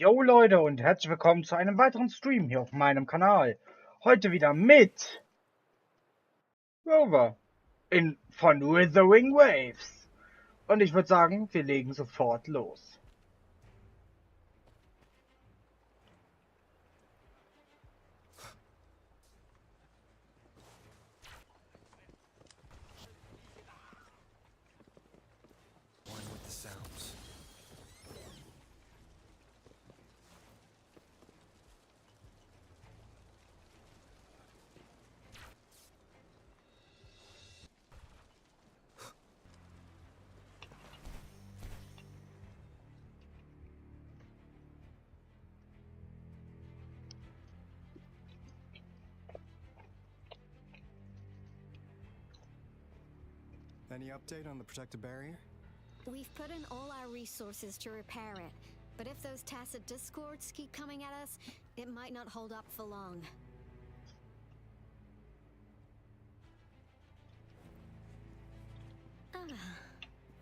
Yo Leute und herzlich willkommen zu einem weiteren Stream hier auf meinem Kanal. Heute wieder mit Rover von Wuthering Waves. Und ich würde sagen, wir legen sofort los. One with the sounds. Any update on the protective barrier? We've put in all our resources to repair it, but if those tacit discords keep coming at us, it might not hold up for long.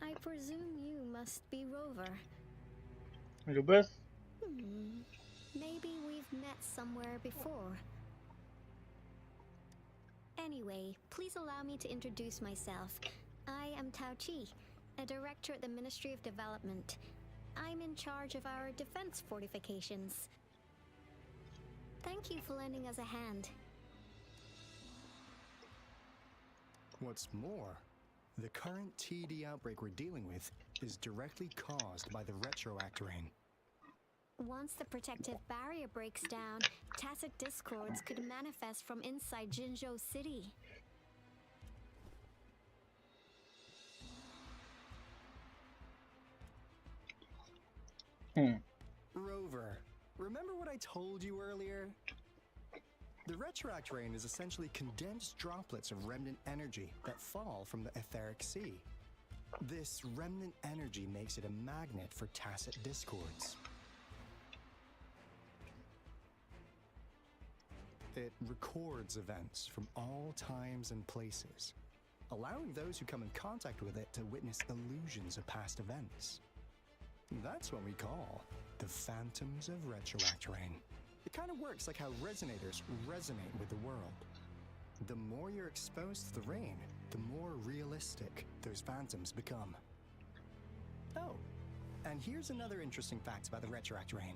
I presume you must be Rover. Du bist? Maybe we've met somewhere before. Anyway, please allow me to introduce myself. I am Tao Chi, a director at the Ministry of Development. I'm in charge of our defense fortifications. Thank you for lending us a hand. What's more, the current TD outbreak we're dealing with is directly caused by the retroact rain. Once the protective barrier breaks down, tacit discords could manifest from inside Jinzhou City. Rover, remember what I told you earlier? The retroact rain is essentially condensed droplets of remnant energy that fall from the etheric sea. This remnant energy makes it a magnet for tacit discords. It records events from all times and places, allowing those who come in contact with it to witness illusions of past events. That's what we call the phantoms of retroact rain. It kind of works like how resonators resonate with the world. The more you're exposed to the rain, the more realistic those phantoms become. Oh, and here's another interesting fact about the retroact rain.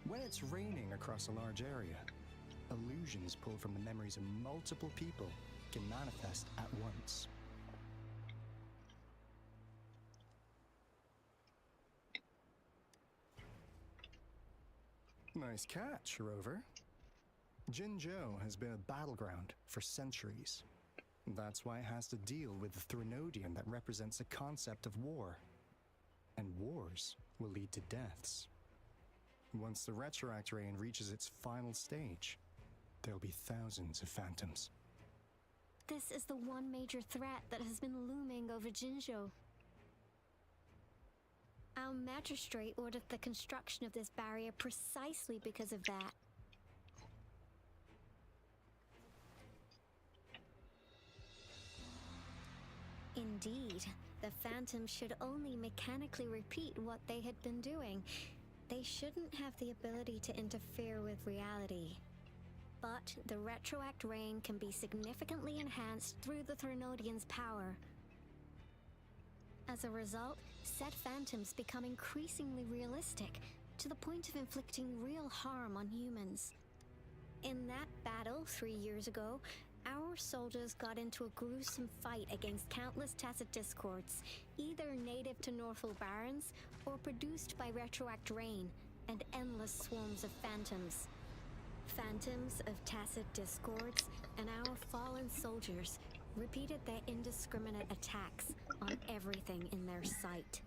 When it's raining across a large area, illusions pulled from the memories of multiple people can manifest at once. Nice catch, Rover. Jinzhou has been a battleground for centuries. That's why it has to deal with the Threnodian that represents the concept of war. And wars will lead to deaths. Once the retroact rain reaches its final stage, there'll be thousands of phantoms. This is the one major threat that has been looming over Jinzhou. Our magistrate ordered the construction of this barrier precisely because of that. Indeed, the phantoms should only mechanically repeat what they had been doing. They shouldn't have the ability to interfere with reality. But the retroact rain can be significantly enhanced through the Threnodian's power. As a result, said phantoms become increasingly realistic, to the point of inflicting real harm on humans. In that battle 3 years ago, our soldiers got into a gruesome fight against countless tacit discords, either native to Northal Barrens or produced by retroact rain and endless swarms of phantoms. Phantoms of tacit discords and our fallen soldiers repeated their indiscriminate attacks on everything in their sight.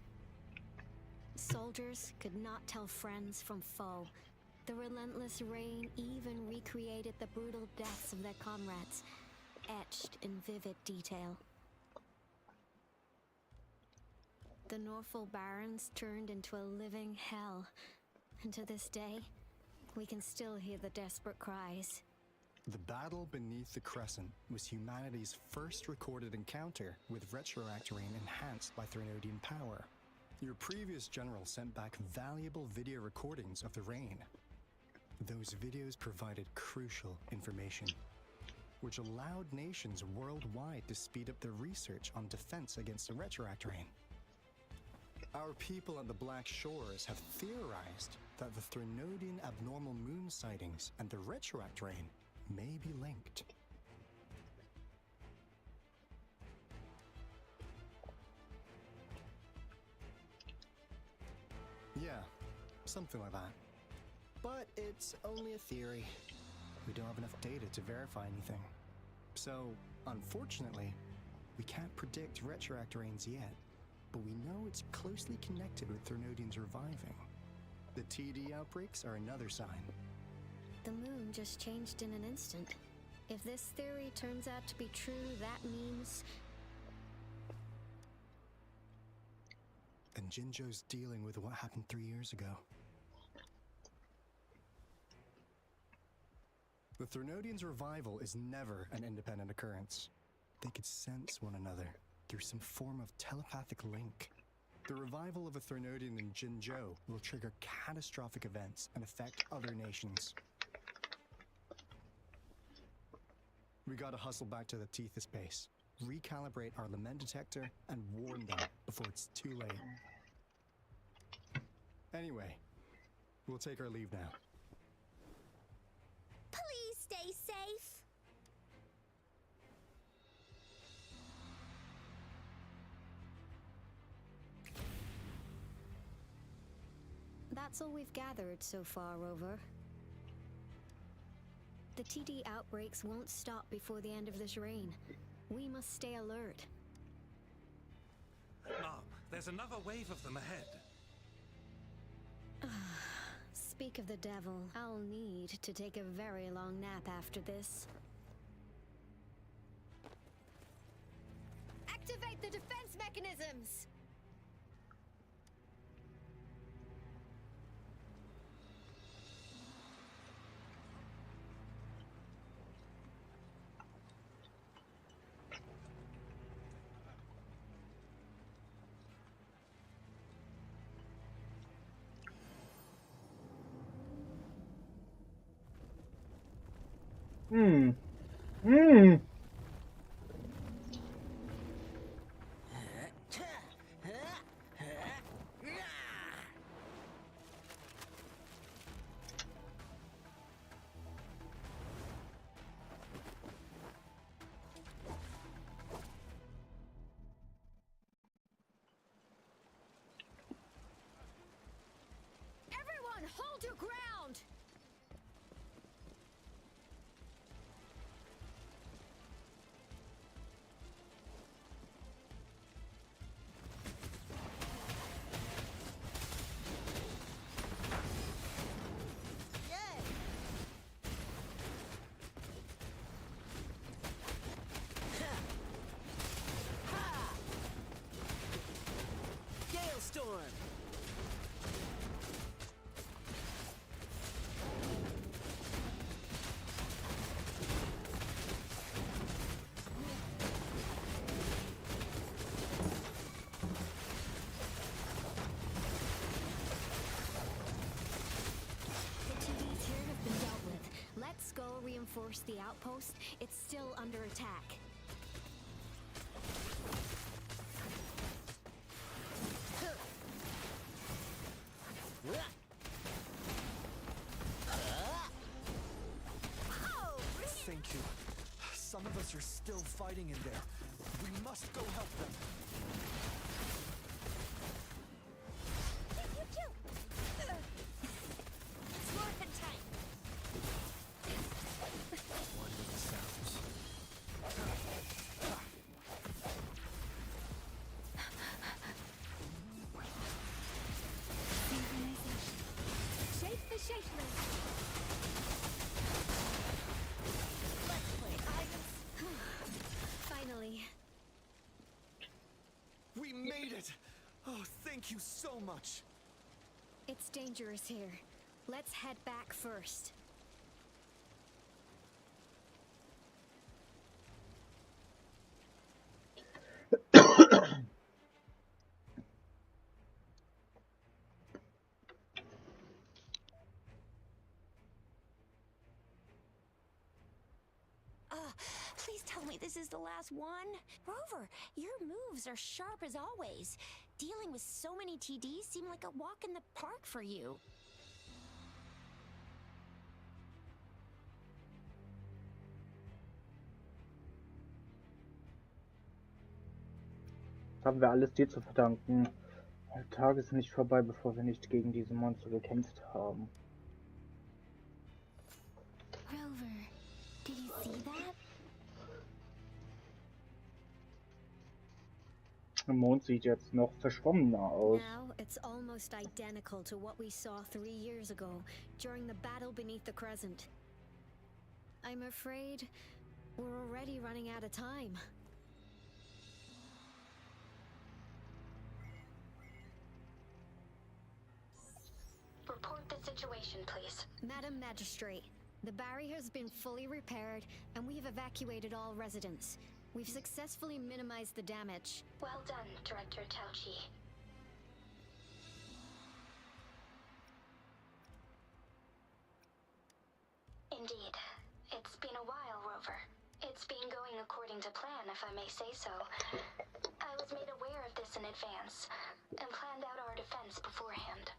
Soldiers could not tell friends from foe. The relentless rain even recreated the brutal deaths of their comrades, etched in vivid detail. The Northal Barrens turned into a living hell, and to this day, we can still hear the desperate cries. The battle beneath the Crescent was humanity's first recorded encounter with retroact rain enhanced by Threnodian power. Your previous general sent back valuable video recordings of the rain. Those videos provided crucial information, which allowed nations worldwide to speed up their research on defense against the retroact rain. Our people at the Black Shores have theorized that the Threnodian abnormal moon sightings and the retroact rain may be linked. Yeah, something like that. But it's only a theory. We don't have enough data to verify anything. So, unfortunately, we can't predict retroact rains yet, but we know it's closely connected with Threnodians reviving. The TD outbreaks are another sign. The moon just changed in an instant. If this theory turns out to be true, that means... And Jinzhou's dealing with what happened 3 years ago. The Threnodians' revival is never an independent occurrence. They could sense one another through some form of telepathic link. The revival of a Threnodian in Jinzhou will trigger catastrophic events and affect other nations. We gotta hustle back to the Tethys base, recalibrate our lament detector, and warn them before it's too late. Anyway, we'll take our leave now. Please stay safe. That's all we've gathered so far, Rover. The TD outbreaks won't stop before the end of this rain. We must stay alert. Mom, there's another wave of them ahead. Speak of the devil, I'll need to take a very long nap after this. Activate the defense mechanisms! Hmm. Hmm. Everyone, hold your ground! Storm. The TDs here have been dealt with. Let's go reinforce the outpost. It's still under attack. Thank you. Some of us are still fighting in there. We must go help them. It's morphin' time. One of the sounds. Shape the shapeless. Finally. We made it! Oh, thank you so much. It's dangerous here. Let's head back first. Please tell me this is the last one. Rover, your moves are sharp as always. Dealing with so many TDs seem like a walk in the park for you. Das haben wir alles dir zu verdanken. Der Tag ist nicht vorbei, bevor wir nicht gegen diese Monster gekämpft haben. Rover, did you see that? Der Mond sieht jetzt noch verschwommener aus. Now it's almost identical to what we saw 3 years ago during the battle beneath the crescent. I'm afraid we're already running out of time. Report the situation, please. Madam Magistrate, the barrier has been fully repaired and we've evacuated all residents. We've successfully minimized the damage. Well done, Director Tauchi. Indeed. It's been a while, Rover. It's been going according to plan, if I may say so. I was made aware of this in advance and planned out our defense beforehand.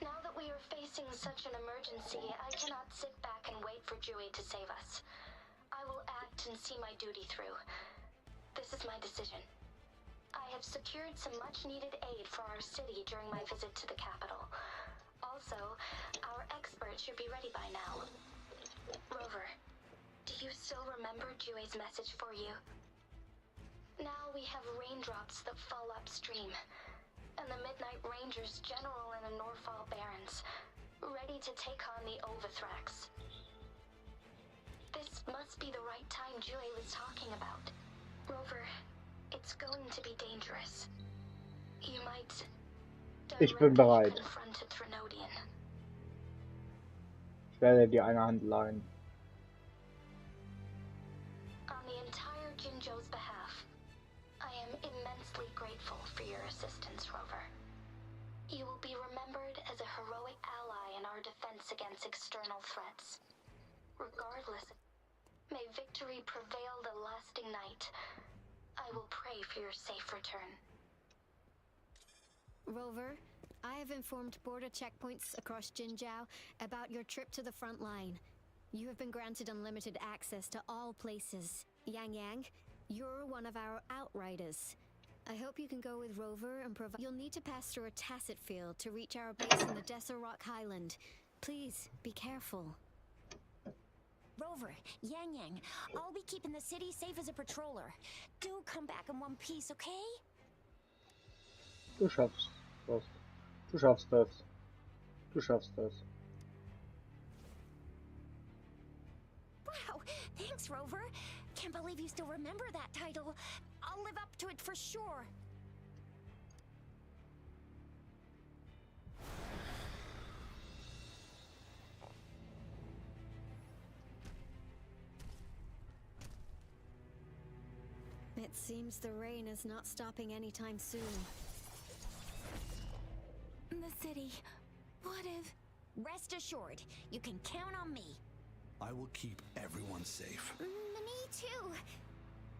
Now that we are facing such an emergency, I cannot sit back and wait for Jui to save us. I will act and see my duty through. This is my decision. I have secured some much-needed aid for our city during my visit to the capital. Also, our experts should be ready by now. Rover, do you still remember Jui's message for you? Now we have raindrops that fall upstream, and the Midnight Rangers General in the Norfall Barrens, ready to take on the Overthrax. This must be the right time Jui was talking about. Rover, it's going to be dangerous. You might Ich bin bereit. confront a Trinodian. Ich werde dir eine Hand leihen. On the entire Jinzhou's behalf, I am immensely grateful for your assistance, Rover. You will be remembered as a heroic ally in our defense against external threats. Regardless, may victory prevail the lasting night. I will pray for your safe return. Rover, I have informed border checkpoints across Jinzhou about your trip to the front line. You have been granted unlimited access to all places. Yang Yang, you're one of our outriders. I hope you can go with Rover and provide. You'll need to pass through a tacit field to reach our base in the Desert Rock Highland. Please, be careful. Rover, Yang Yang, I'll be keeping the city safe as a patroller. Do come back in one piece, okay? Du schaffst das. Du schaffst das. Du schaffst das. Wow, thanks, Rover. Can't believe you still remember that title. I'll live up to it for sure. It seems the rain is not stopping anytime soon. The city. What if... Rest assured, you can count on me. I will keep everyone safe. Me too.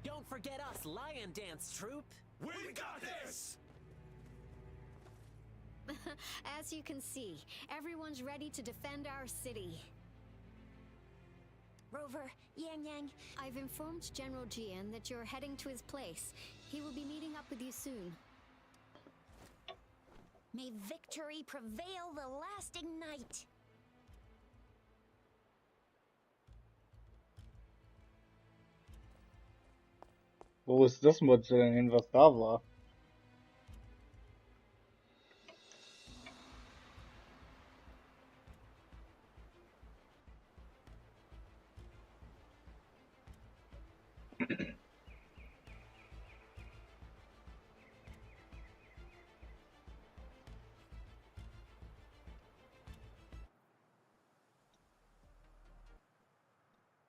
Don't forget us, Lion Dance Troupe. We got this! As you can see, everyone's ready to defend our city. Rover, Yang Yang, I've informed General Jian that you're heading to his place. He will be meeting up with you soon. may victory prevail the lasting night. Wo ist das Monster denn hin, was da war?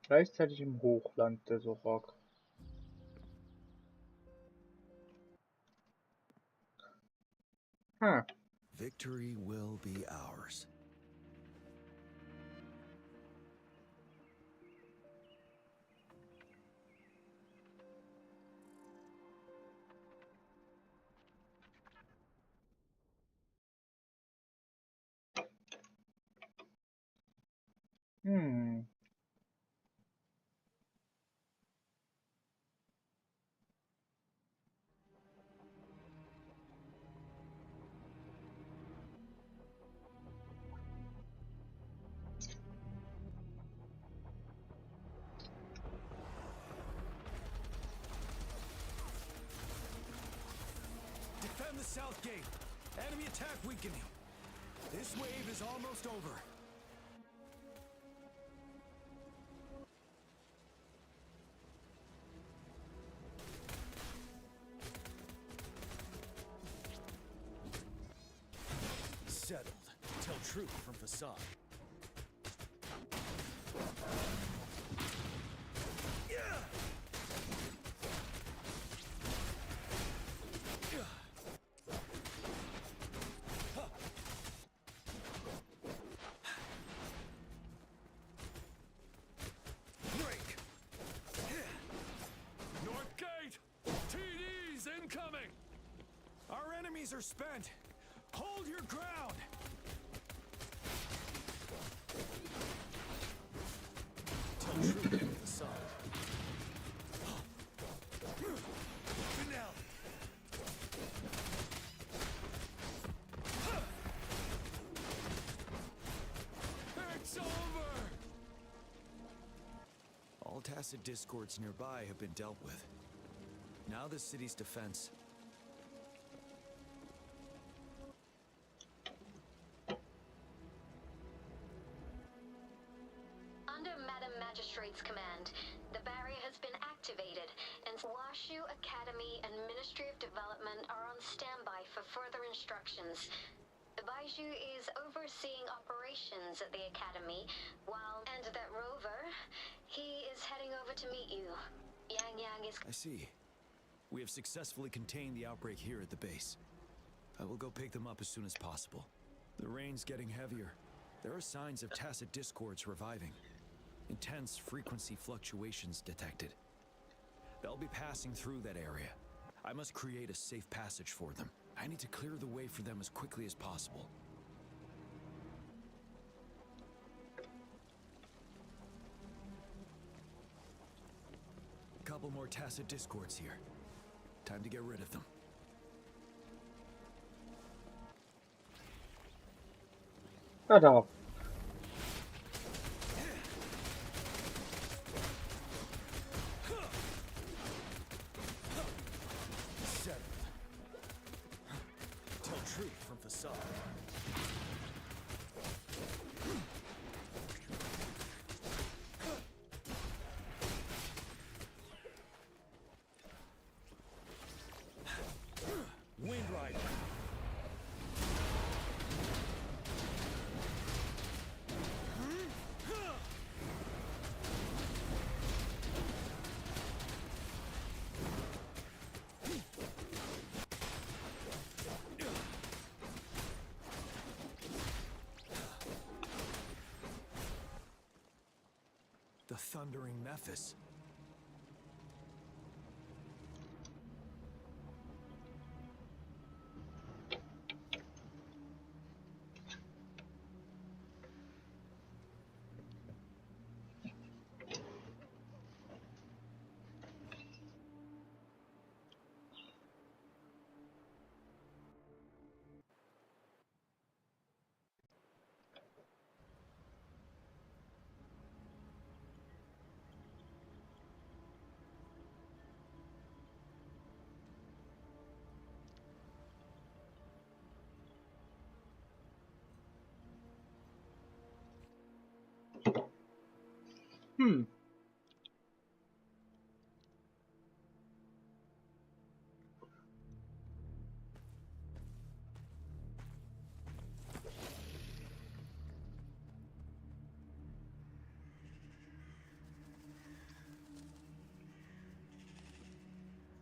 Gleichzeitig im Hochland der Sorok. Victory will be ours. south gate. Enemy attack weakening. This wave is almost over. Settled. Tell truth from facade. Break. North gate. TDs incoming. Our enemies are spent. Hold your ground! Tell truth from facade. Finale! It's over! All tacit discords nearby have been dealt with. Now the city's defense. Under Madam Magistrate's command, the barrier has been activated, and Washu Academy and Ministry of Development are on standby for further instructions. Baiju is overseeing operations at the Academy, and that Rover, he is heading over to meet you. Yang is... I see. We have successfully contained the outbreak here at the base. I will go pick them up as soon as possible. The rain's getting heavier. There are signs of tacit discords reviving. Intense frequency fluctuations detected. They'll be passing through that area. I must create a safe passage for them. I need to clear the way for them as quickly as possible. A couple more tacit discords here. Time to get rid of them. Hört auf. Settled. Tell truth from facade. Wind Rider. The thundering Mephis.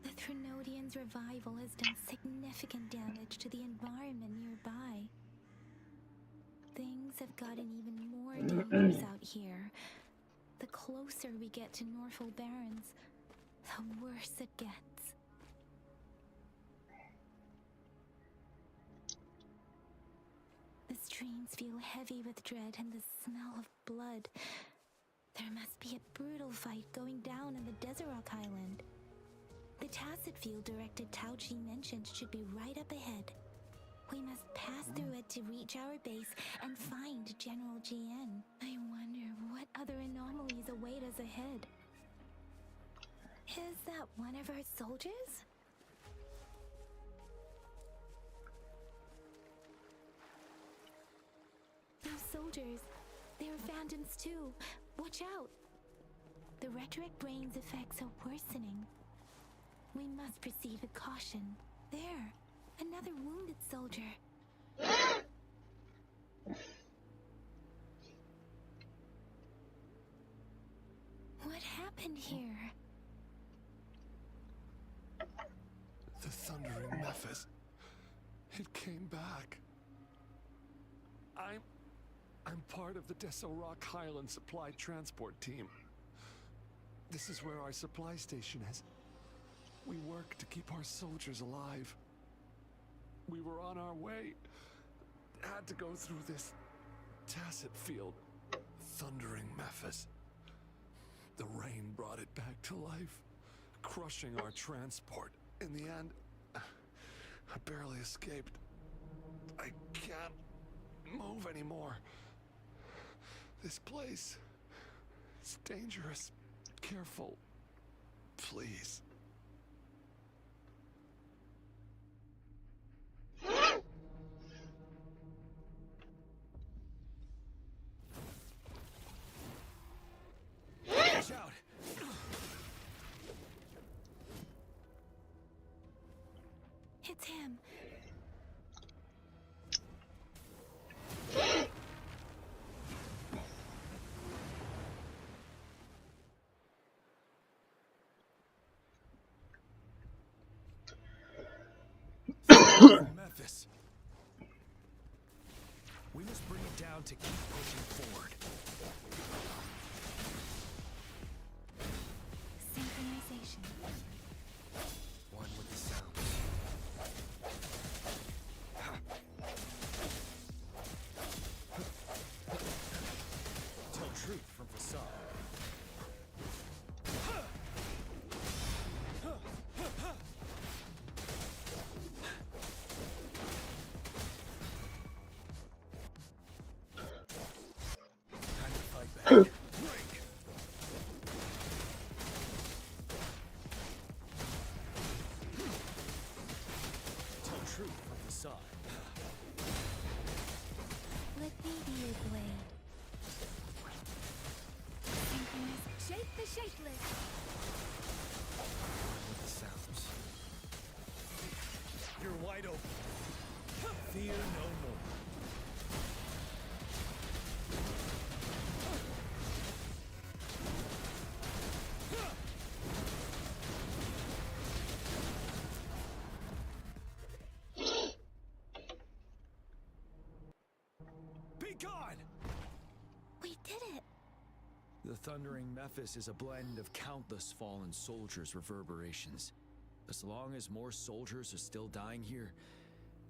The Trinodian's revival has done significant damage to the environment nearby. Things have gotten even more dangerous out here. The closer we get to Norfolk Barrens, the worse it gets. The streams feel heavy with dread and the smell of blood. There must be a brutal fight going down in the Desert Rock Island. The tacit field directed Tauchi mentioned should be right up ahead. We must pass through it to reach our base and find General GN. I wonder what other anomalies await us ahead. Is that one of our soldiers? soldiers. There are phantoms too. Watch out! The retroact rain's effects are worsening. We must proceed with caution. There, another wounded soldier. What happened here? The thundering Mephis. It came back. I'm part of the Deso Rock Highland Supply Transport Team. This is where our supply station is. We work to keep our soldiers alive. We were on our way. Had to go through this tacit field. Thundering Mephis. The rain brought it back to life, crushing our transport. In the end, I barely escaped. I can't move anymore. This place is dangerous. Careful, please. Watch out! It's him. Memphis. We must bring it down to keep pushing forward. Synchronization. One with the sound. Tell truth from facade. Time to fight back. Break. Tell truth from facade. Let me be your blade. Synchronize. Shake the shapeless. With the sounds. You're wide open. Fear no more. Be gone! We did it. The thundering Mephis is a blend of countless fallen soldiers' reverberations. As long as more soldiers are still dying here,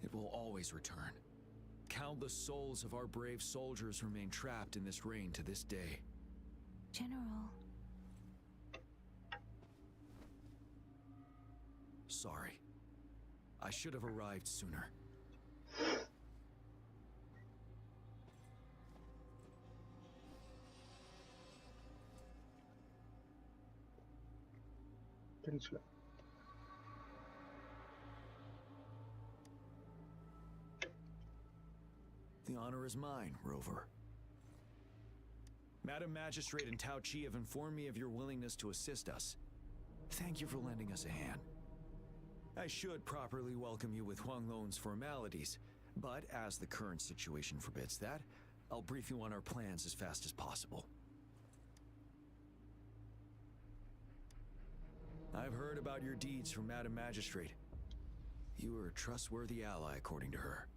it will always return. Countless souls of our brave soldiers remain trapped in this rain to this day. General. Sorry. I should have arrived sooner. Künstler. The honor is mine, Rover. Madam Magistrate and Tao Chi have informed me of your willingness to assist us. Thank you for lending us a hand. I should properly welcome you with Huang Lon's formalities, but as the current situation forbids that, I'll brief you on our plans as fast as possible. I've heard about your deeds from Madam Magistrate. You are a trustworthy ally, according to her.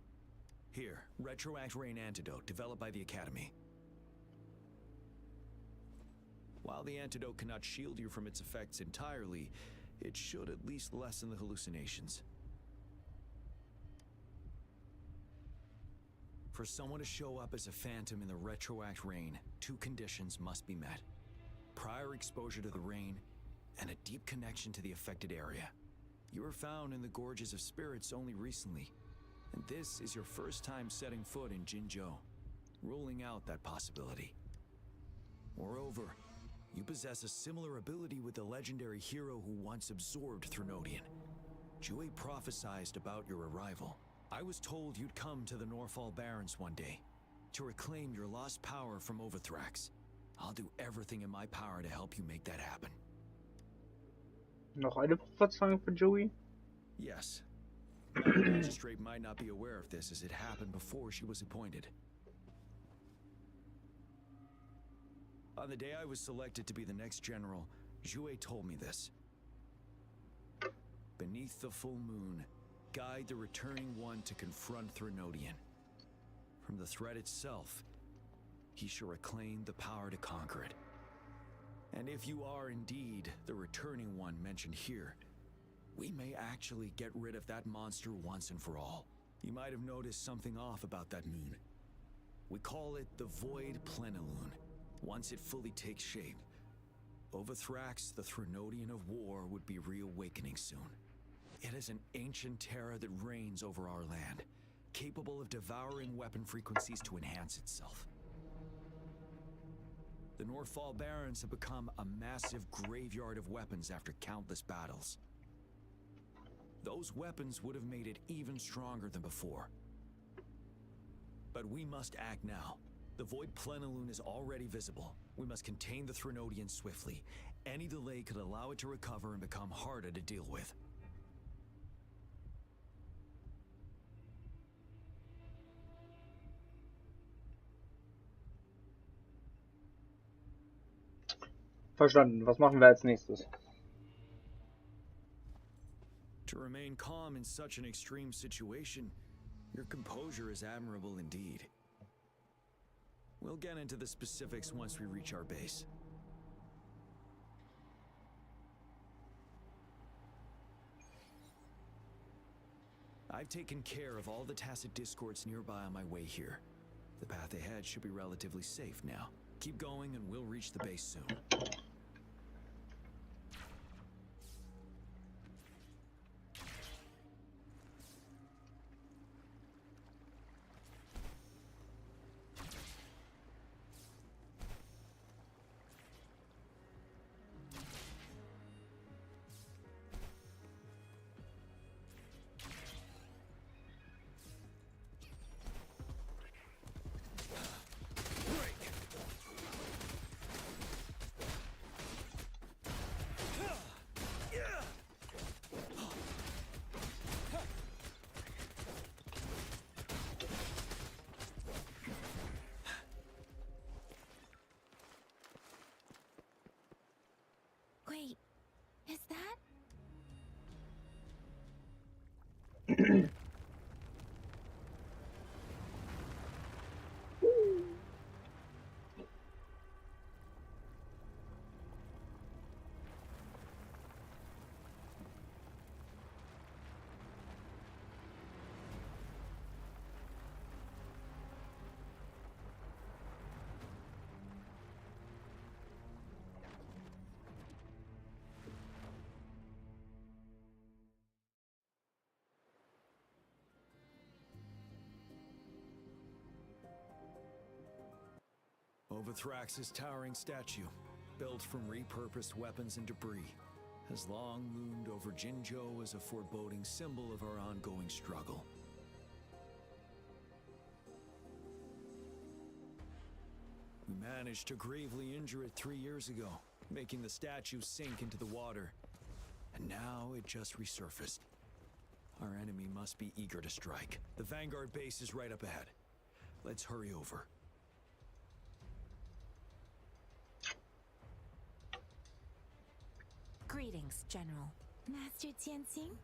Here, Retroact Rain Antidote, developed by the Academy. While the antidote cannot shield you from its effects entirely, it should at least lessen the hallucinations. For someone to show up as a phantom in the Retroact Rain, 2 conditions must be met. Prior exposure to the rain, and a deep connection to the affected area. You were found in the Gorges of Spirits only recently, and this is your first time setting foot in Jinzhou, ruling out that possibility. Moreover, you possess a similar ability with the legendary hero who once absorbed Thrunodian. Jue prophesized about your arrival. I was told you'd come to the Norfall Barrens one day. to reclaim your lost power from Overthrax. I'll do everything in my power to help you make that happen. Noch eine Prophezeiung für Joey? Yes. Now, the magistrate might not be aware of this as it happened before she was appointed. On the day I was selected to be the next general, Jouet told me this. Beneath the full moon, guide the returning one to confront Threnodian. From the threat itself, he shall reclaim the power to conquer it. And if you are indeed the returning one mentioned here, we may actually get rid of that monster once and for all. You might have noticed something off about that moon. We call it the Void Plenilune. Once it fully takes shape, Overthrax, the Threnodian of war, would be reawakening soon. It is an ancient terror that reigns over our land, capable of devouring weapon frequencies to enhance itself. The Northfall Barrens have become a massive graveyard of weapons after countless battles. Those weapons would have made it even stronger than before. But we must act now. The Void Plenilune is already visible. We must contain the Threnodian swiftly. Any delay could allow it to recover and become harder to deal with. Verstanden. Was machen wir als nächstes? To remain calm in such an extreme situation, your composure is admirable indeed. We'll get into the specifics once we reach our base. I've taken care of all the tacit discords nearby on my way here. The path ahead should be relatively safe now. Keep going and we'll reach the base soon. Wait, is that? Overthrax's towering statue, built from repurposed weapons and debris, has long loomed over Jinzhou as a foreboding symbol of our ongoing struggle. We managed to gravely injure it 3 years ago, making the statue sink into the water. And now it just resurfaced. Our enemy must be eager to strike. The Vanguard base is right up ahead. Let's hurry over. Greetings, General. Master Jianxing?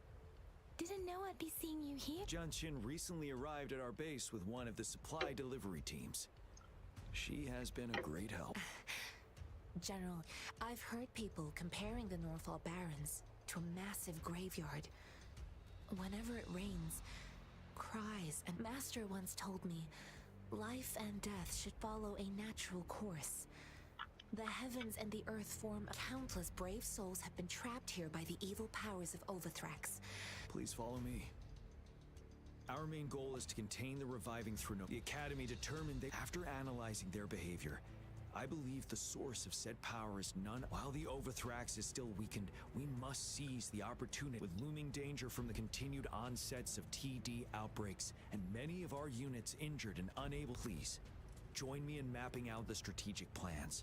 Didn't know I'd be seeing you here. Jian Qin recently arrived at our base with one of the supply delivery teams. She has been a great help. General, I've heard people comparing the Northfall Barrens to a massive graveyard. Whenever it rains, cries, and Master once told me, life and death should follow a natural course. The heavens and the earth form. Countless brave souls have been trapped here by the evil powers of Overthrax. Please follow me. Our main goal is to contain the reviving Threnodian. The Academy determined that after analyzing their behavior, I believe the source of said power is none. While the Overthrax is still weakened, we must seize the opportunity. With looming danger from the continued onsets of TD outbreaks and many of our units injured and unable. Please, Join me in mapping out the strategic plans.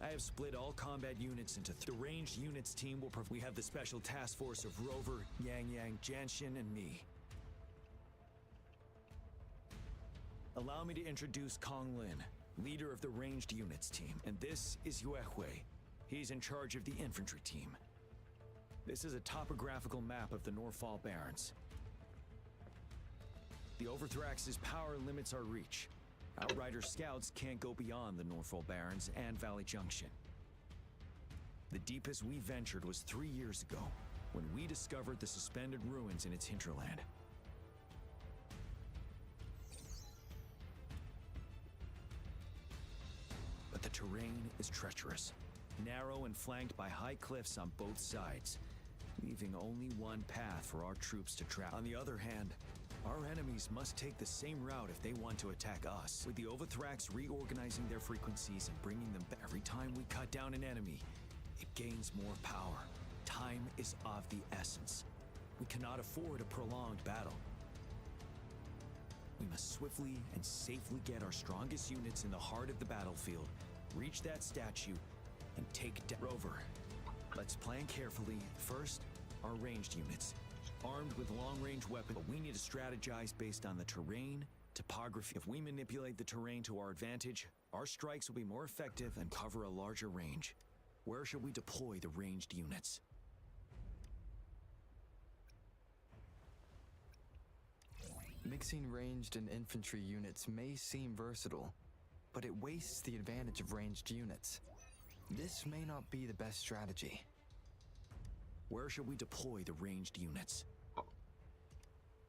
I have split all combat units into the ranged units team will we have the special task force of Rover, Yang Yang, Janshin, and me. Allow me to introduce Kong Lin, leader of the ranged units team, and this is Yue Hui. He's in charge of the infantry team. This is a topographical map of the Norfall Barrens. The Overthrax's power limits our reach. Outrider scouts can't go beyond the Norfall Barrens and Valley Junction. The deepest we ventured was 3 years ago, when we discovered the suspended ruins in its hinterland. But the terrain is treacherous, narrow and flanked by high cliffs on both sides, leaving only one path for our troops to travel. On the other hand, our enemies must take the same route if they want to attack us, with the Overthrax reorganizing their frequencies and bringing them back. Every time we cut down an enemy, it gains more power. Time is of the essence. We cannot afford a prolonged battle. We must swiftly and safely get our strongest units in the heart of the battlefield, reach that statue, and take down Rover. Let's plan carefully. First, our ranged units. Armed with long-range weapons, but we need to strategize based on the terrain, topography. If we manipulate the terrain to our advantage, our strikes will be more effective and cover a larger range. Where should we deploy the ranged units? Mixing ranged and infantry units may seem versatile, but it wastes the advantage of ranged units. This may not be the best strategy. Where should we deploy the ranged units?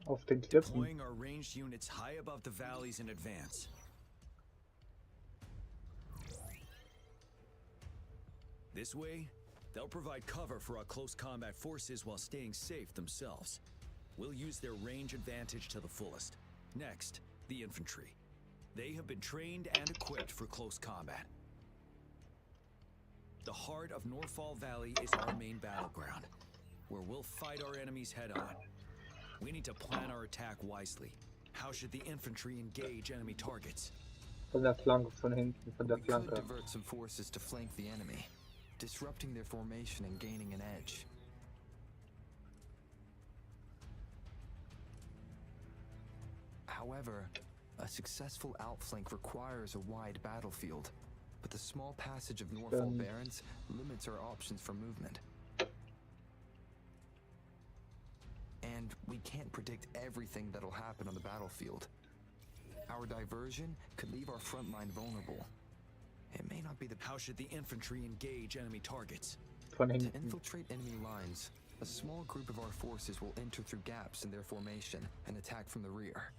Auf den Klippen. Deploying our ranged units high above the valleys in advance. This way, they'll provide cover for our close combat forces while staying safe themselves. We'll use their range advantage to the fullest. Next, the infantry. They have been trained and equipped for close combat. The heart of Norfall Valley is our main battleground, where we'll fight our enemies head-on. We need to plan our attack wisely. How should the infantry engage enemy targets? Von der Flanke, von hinten, von der We could Flanke. divert some forces to flank the enemy, disrupting their formation and gaining an edge. However, a successful outflank requires a wide battlefield, but the small passage of Norfall Barrens limits our options for movement. And we can't predict everything that'll happen on the battlefield. Our diversion could leave our front line vulnerable. It may not be the... How should the infantry engage enemy targets? Von To hinten. infiltrate enemy lines, a small group of our forces will enter through gaps in their formation and attack from the rear.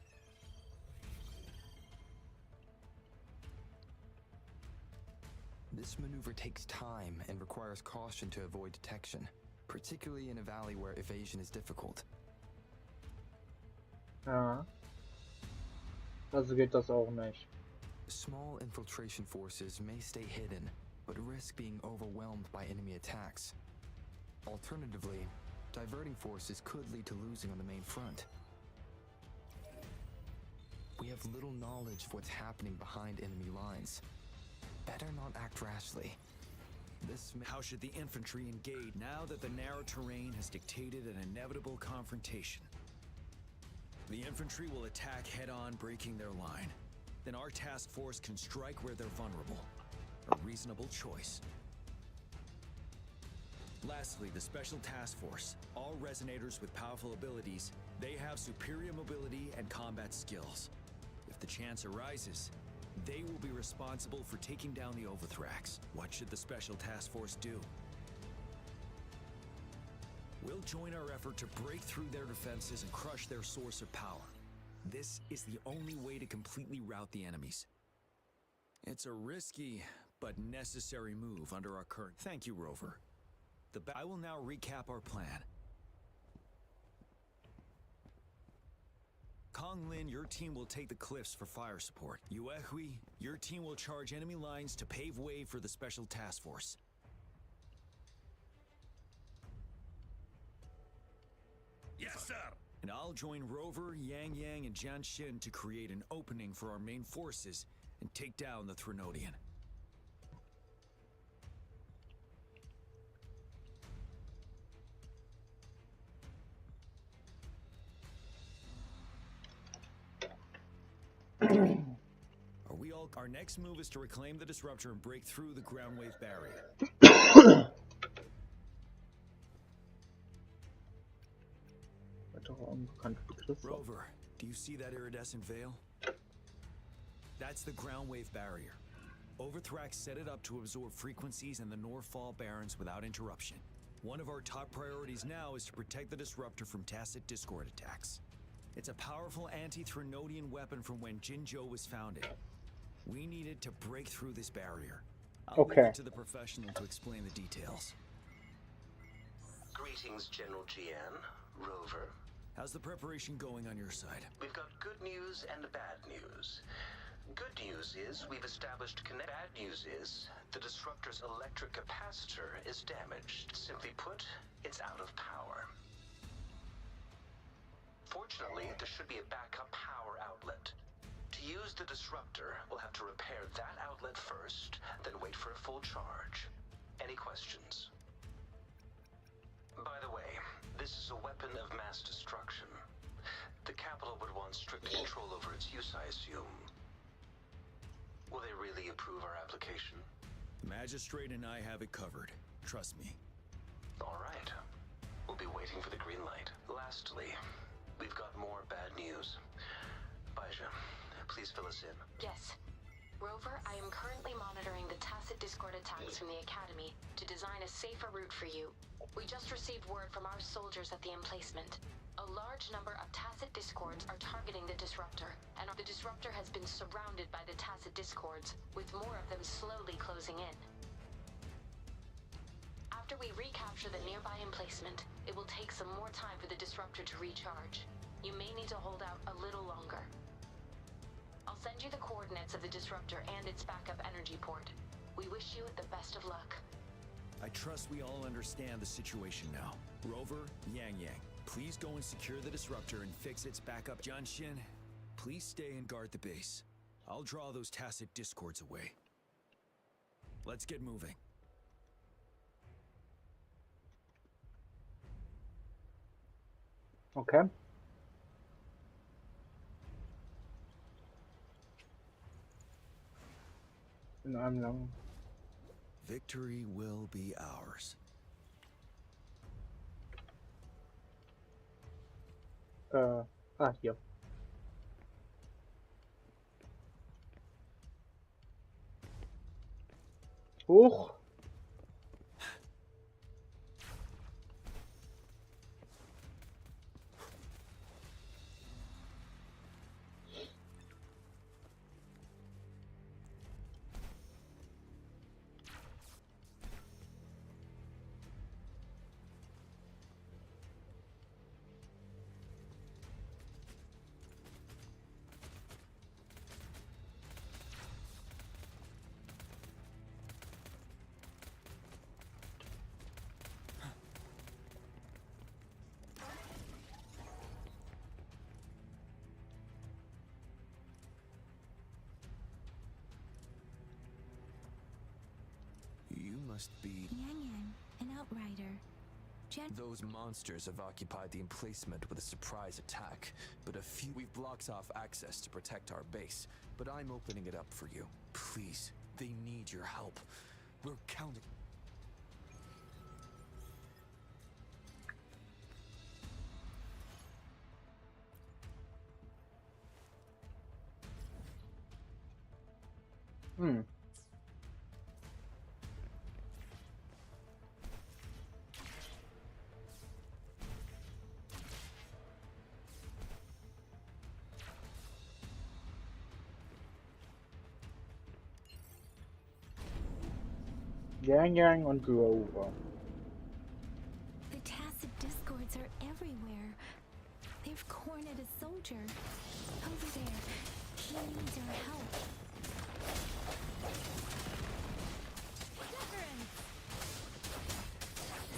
This maneuver takes time and requires caution to avoid detection, particularly in a valley where evasion is difficult. Ja. Also geht das auch nicht. Small infiltration forces may stay hidden, but risk being overwhelmed by enemy attacks. Alternatively, diverting forces could lead to losing on the main front. We have little knowledge of what's happening behind enemy lines. Better not act rashly. How should the infantry engage now that the narrow terrain has dictated an inevitable confrontation? The infantry will attack head-on, breaking their line. Then our task force can strike where they're vulnerable. A reasonable choice. Lastly, the Special Task Force. All resonators with powerful abilities, they have superior mobility and combat skills. If the chance arises, they will be responsible for taking down the Overthrax. What should the Special Task Force do? We'll join our effort to break through their defenses and crush their source of power. This is the only way to completely rout the enemies. It's a risky but necessary move under our current... Thank you, Rover. I will now recap our plan. Kong Lin, your team will take the cliffs for fire support. Yuehui, your team will charge enemy lines to pave way for the special task force. Yes, sir. And I'll join Rover, Yang Yang, and Jian Xin to create an opening for our main forces and take down the Threnodian. Are we all? Our next move is to reclaim the disruptor and break through the ground wave barrier. Rover, do you see that iridescent veil? That's the ground wave barrier. Overthrax set it up to absorb frequencies in the Norfall Barrens without interruption. One of our top priorities now is to protect the disruptor from tacit discord attacks. It's a powerful anti-Threnodian weapon from when Jinzhou was founded. We needed to break through this barrier. I'll leave it to the professional to explain the details. Greetings, General Jian, Rover. How's the preparation going on your side? We've got good news and bad news. Good news is we've established Bad news is the disruptor's electric capacitor is damaged. Simply put, it's out of power. Fortunately, there should be a backup power outlet. To use the disruptor, we'll have to repair that outlet first, then wait for a full charge. Any questions? By the way, this is a weapon of mass destruction. The capital would want strict control over its use, I assume. Will they really approve our application? The magistrate and I have it covered. Trust me. All right. We'll be waiting for the green light. Lastly, we've got more bad news. Baija, please fill us in. Yes. Rover, I am currently monitoring the tacit discord attacks from the Academy to design a safer route for you. We just received word from our soldiers at the emplacement. A large number of tacit discords are targeting the disruptor, and the disruptor has been surrounded by the tacit discords, with more of them slowly closing in. After we recapture the nearby emplacement, it will take some more time for the disruptor to recharge. You may need to hold out a little longer. I'll send you the coordinates of the disruptor and its backup energy port. We wish you the best of luck. I trust we all understand the situation now. Rover, Yang Yang, please go and secure the disruptor and fix its backup. Jian Xin, please stay and guard the base. I'll draw those tacit discords away. Let's get moving. Okay. In einem langen. Victory will be ours. Hier. Hoch. You must be... Yang Yang, an outrider. Those monsters have occupied the emplacement with a surprise attack, but we've blocked off access to protect our base, but I'm opening it up for you. Please, they need your help. We're counting. Yang Yang und Grover. The tacit discords are everywhere. They've cornered a soldier. Over there. He needs our help. Deliverance!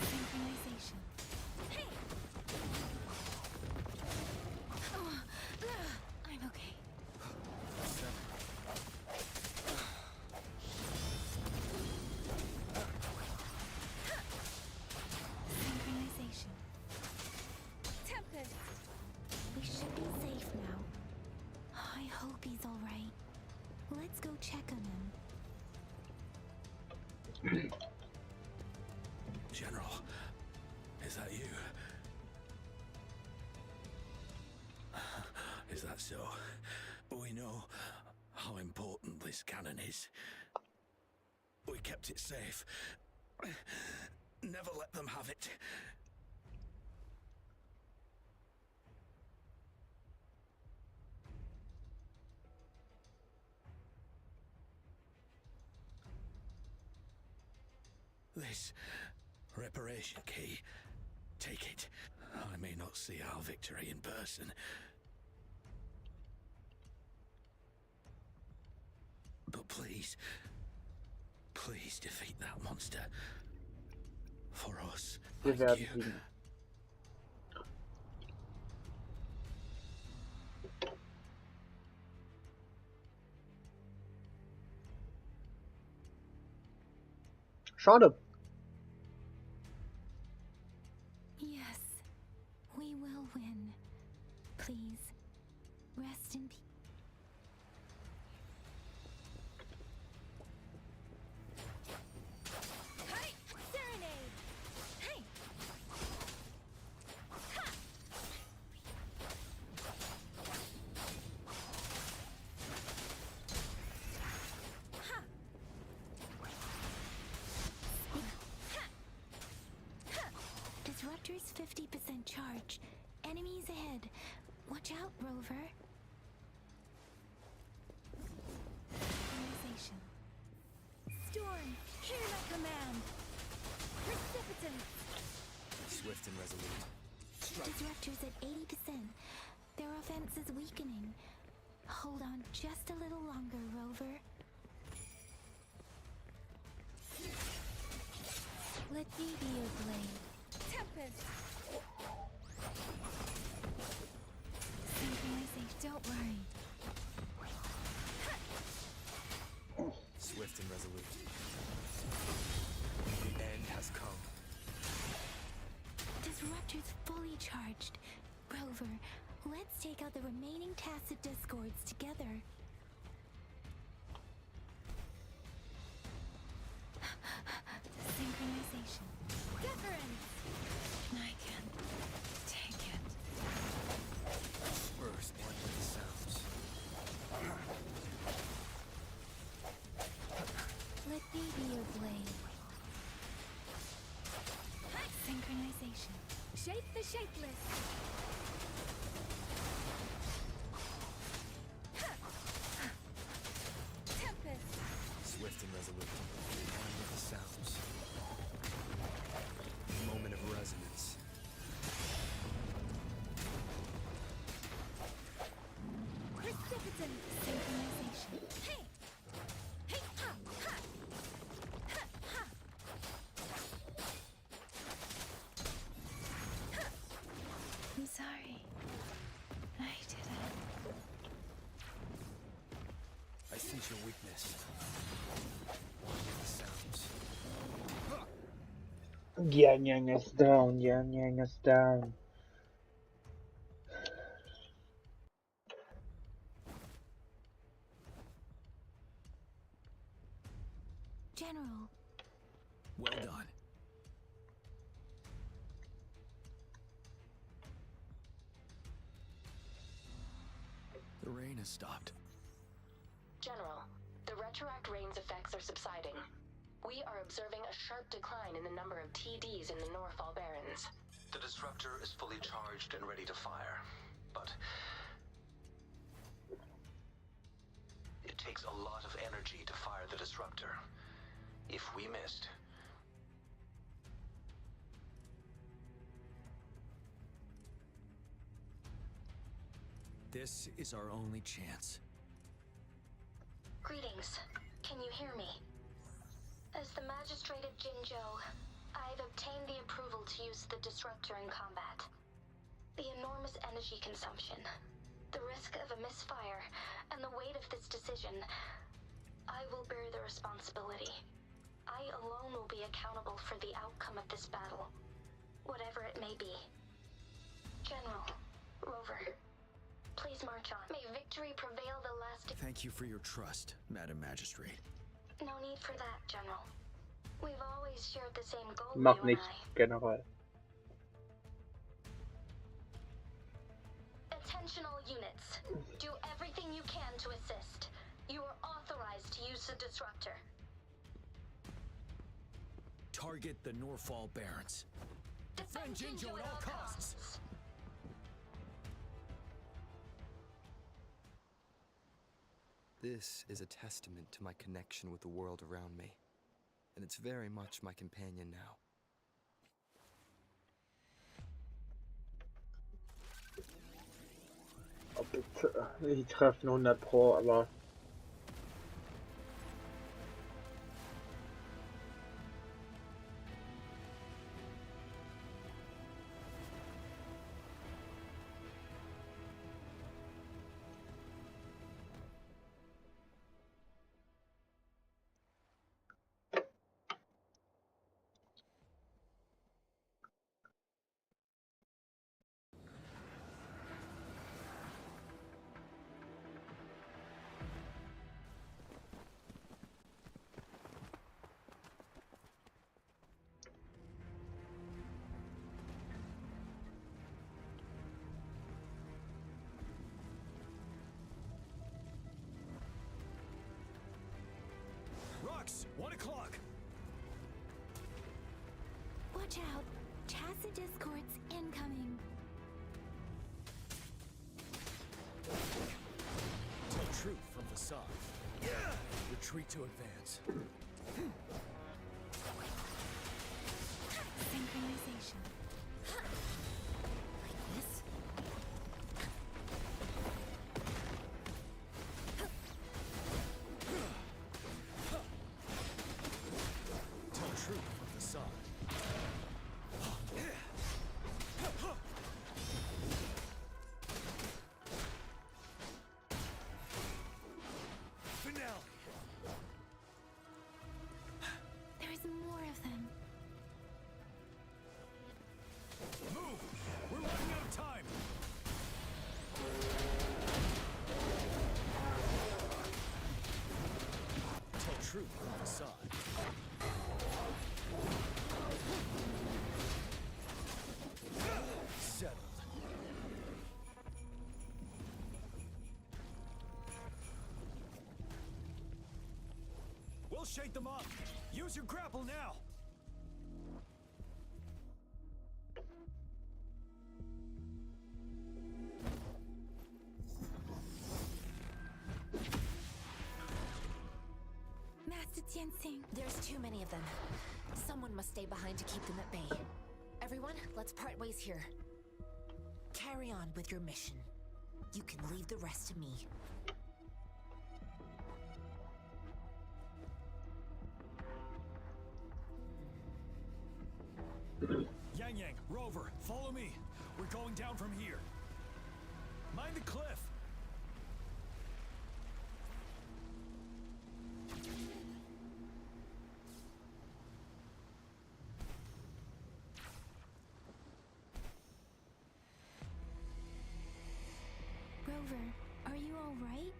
Synchronization. Hey! Oh, I'm okay. Synchronization. Tempest! We should be safe now. I hope he's alright. Let's go check on him. General, is that you? Is that so? We know how important this cannon is. We kept it safe. Never let them have it. This reparation key, take it. I may not see our victory in person, but please, please defeat that monster. For us, Wir thank werden you. siegen. Schade. Yes, we will win. Please, rest in peace. Hey! Serenade! Hey! Ha! Ha! Disruptor's 50% charge. Enemies ahead. Watch out, Rover. Organization. Storm, hear my command. Precipitant. Swift and resolute. Disruptor's at 80%. Their offense is weakening. Hold on just a little longer, Rover. Let me be your blade. Tempest! Synchronization, don't worry. Swift and resolute. The end has come. Disruptor's fully charged. Rover, let's take out the remaining tacit discords together. Synchronization. Deference! I can take it. Burst one with the sounds. Let me be your blade. Synchronization. Shape the shapeless. Tempest. Swift and resolute. One with the sounds. Moment of resonance. Precipitant. Synchronization. Hey! Hey! Ha! Ha! Ha! Ha! Ha! I'm sorry. I didn't. I sense your weakness. One with the sounds. Yang is down. Yang is down. General. Well done. The rain has stopped. General, the retroact rain's effects are subsiding. We are observing a sharp decline in the number of TDs in the Northall Barrens. The disruptor is fully charged and ready to fire, but it takes a lot of energy to fire the disruptor. If we missed, This is our only chance. Greetings. Can you hear me? As the Magistrate of Jinzhou, I've obtained the approval to use the disruptor in combat. The enormous energy consumption, the risk of a misfire, and the weight of this decision, I will bear the responsibility. I alone will be accountable for the outcome of this battle, whatever it may be. General, Rover, please march on. May victory prevail the last... Thank you for your trust, Madam Magistrate. No need for that, General. We've always shared the same goal, Mach you and nichts, I. General. Attention all units. Do everything you can to assist. You are authorized to use the disruptor. Target the Norfall Barons. Defend Jinzhou at all costs. This is a testament to my connection with the world around me, and it's very much my companion now. Die treffen 100 Pro, aber Rocks, 1 o'clock. Watch out! Chassis discords incoming. Tell truth from facade. Retreat to advance. Synchronization. Like this? Tell truth from facade. Finale. There's more of them. Move! We're running out of time! Tell truth from facade. Settled. We'll shake them up. Use your grapple now. Master Tianxing. There's too many of them. Someone must stay behind to keep them at bay. Everyone, let's part ways here. Carry on with your mission. You can leave the rest to me. Yang Yang, Rover, follow me. We're going down from here. Mind the cliff. Rover, are you all right?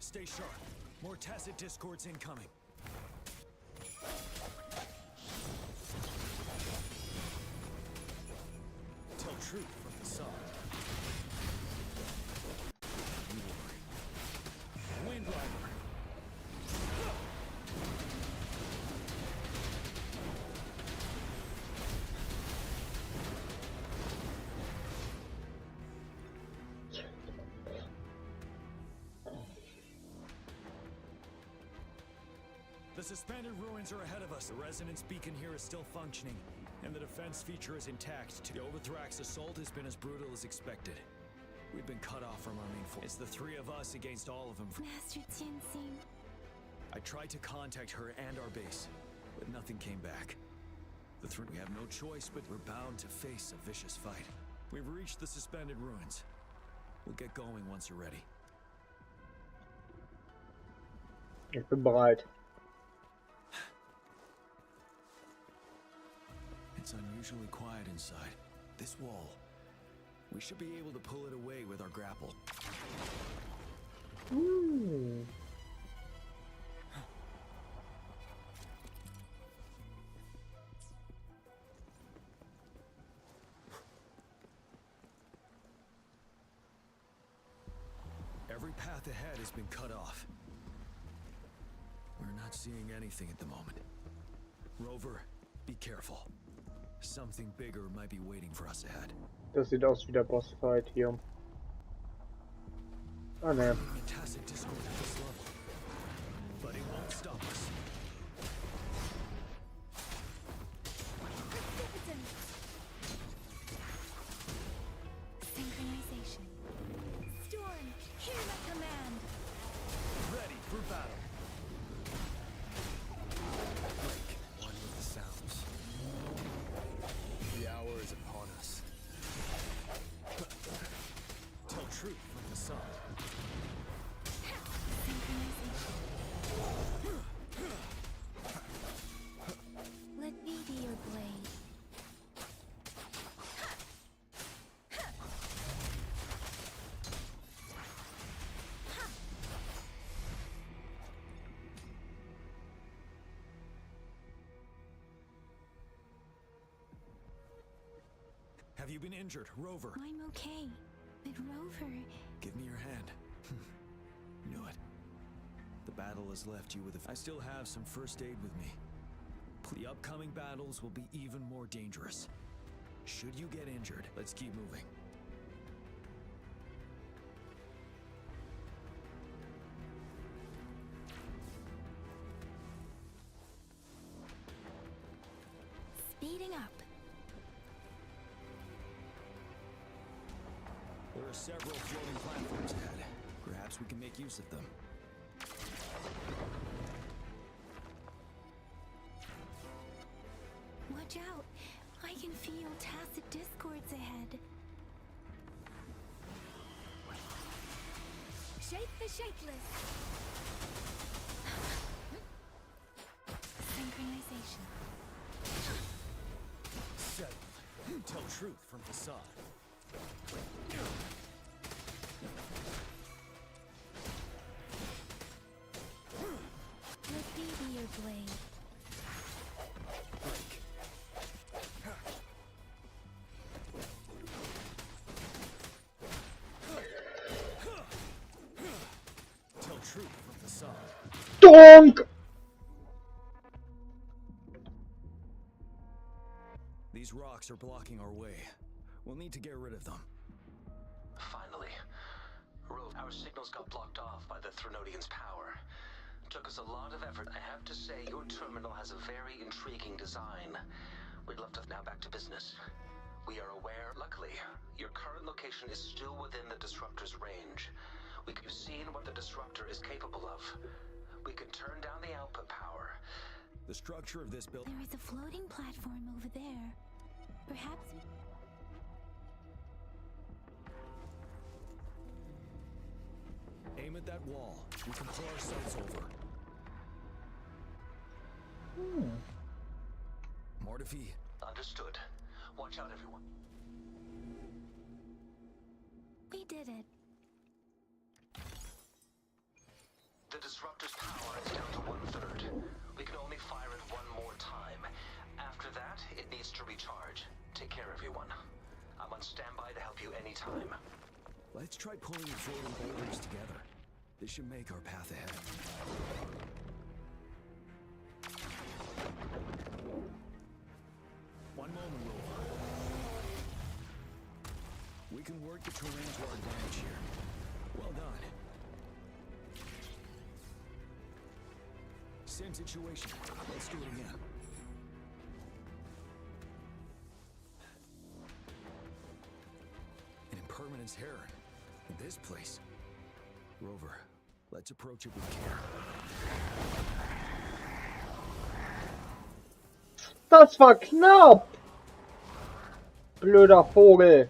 Stay sharp. More tacit discords incoming. Tell truth from facade. Wind Rider. The suspended ruins are ahead of us. The resonance beacon here is still functioning, and the defense feature is intact. The Overthrax assault has been as brutal as expected. We've been cut off from our main force. It's the three of us against all of them. Master Tianxing. I tried to contact her and our base, but nothing came back. We have no choice, but we're bound to face a vicious fight. We've reached the suspended ruins. We'll get going once you're ready. Ich bin bereit. It's unusually quiet inside. This wall. We should be able to pull it away with our grapple. Ooh. Every path ahead has been cut off. We're not seeing anything at the moment. Rover, be careful. Something bigger might be waiting for us ahead. Das sieht aus wie der Bossfight hier. Ah ne. Tacit discord at this level, but it won't stop us. Synchronization. Storm, hear my command. Ready for battle. Break one with the sounds. The hour is upon us. Tell truth from the sun. Let me be your blade. Have you been injured, Rover? I'm okay. But Rover... Give me your hand. Knew it. The battle has left you with I still have some first aid with me. The upcoming battles will be even more dangerous. Should you get injured, let's keep moving. Speeding up. There are several floating platforms ahead. Perhaps we can make use of them. Watch out. I can feel tacit discords ahead. Shake the shakeless. Synchronization. Settled. Tell truth from facade. Let me be your blade. Tell truth from facade. Donk! These rocks are blocking our way. We'll need to get rid of them. Finally. Rove, our signals got blocked off by the Threnodians' power. Took us a lot of effort. I have to say, your terminal has a very intriguing design. We'd love to... Now back to business. We are aware, luckily, your current location is still within the Disruptor's range. You've seen what the Disruptor is capable of. We can turn down the output power. The structure of this building... There is a floating platform over there. Perhaps... Aim at that wall. We can pull ourselves over. Mortifi. Understood. Watch out, everyone. We did it. The Disruptor's power is down to 1/3. We can only fire it one more time. After that, it needs to recharge. Take care, everyone. I'm on standby to help you anytime. Let's try pulling the floating boulders together. This should make our path ahead. One moment, Rover. We can work the terrain to our advantage here. Well done. Same situation. Let's do it again. An impermanence heron. This place. Rover, let's approach it with care. Das war knapp! Blöder Vogel.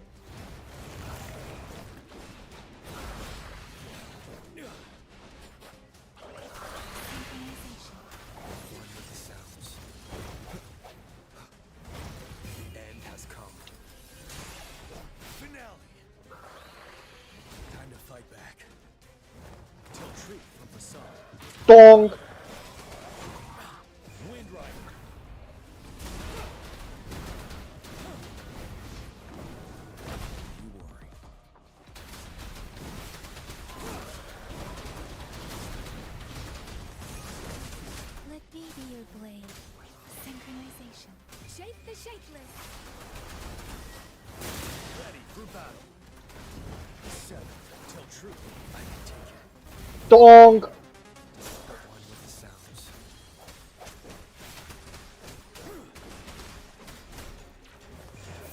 Donk! Let me be your blade. Synchronization. Shape the shapeless. Ready for battle. 7 till truth. I can take it. Donk! One with the sounds.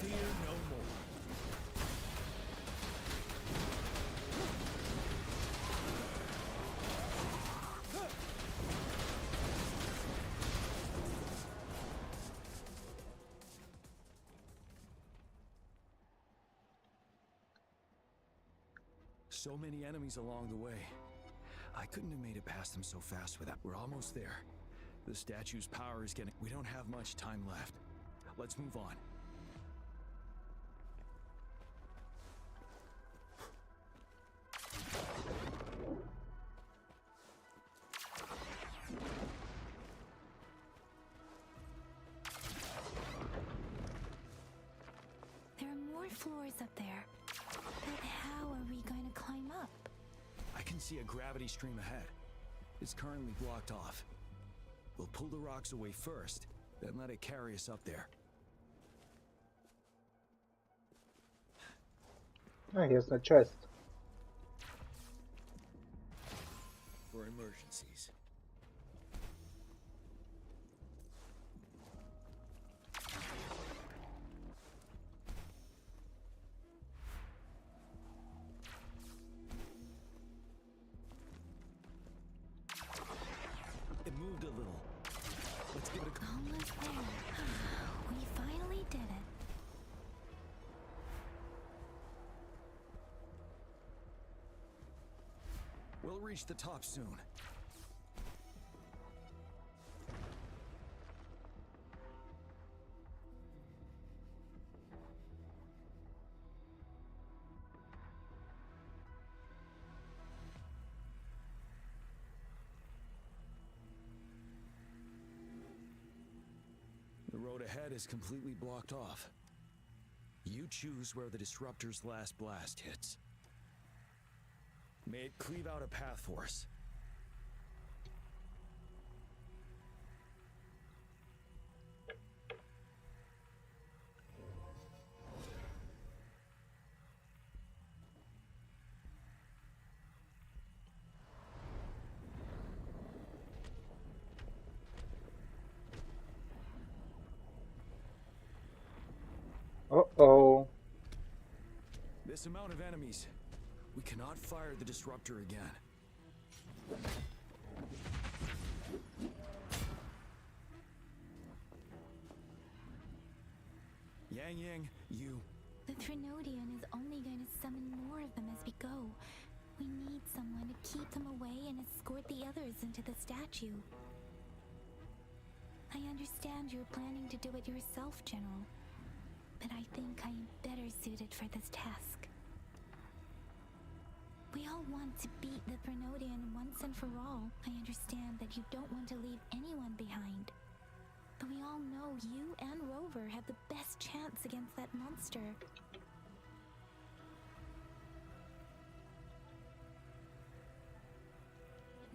Fear no more. So many enemies along the way. I couldn't have made it past them so fast without. We're almost there. The statue's power is getting. We don't have much time left. Let's move on. There are more floors up there. But how are we going to climb up? I can see a gravity stream ahead. It's currently blocked off. We'll pull the rocks away first, then let it carry us up there. Ah, here's the chest. For emergencies. It moved a little. Let's give it a go. Almost there. We finally did it. We'll reach the top soon. The road ahead is completely blocked off. You choose where the disruptor's last blast hits. May it cleave out a path for us. Uh-oh. This amount of enemies. We cannot fire the disruptor again. Yang, you... The Trinodian is only going to summon more of them as we go. We need someone to keep them away and escort the others into the statue. I understand you're planning to do it yourself, General. But I think I am better suited for this task. We all want to beat the Trinodian once and for all. I understand that you don't want to leave anyone behind. But we all know you and Rover have the best chance against that monster.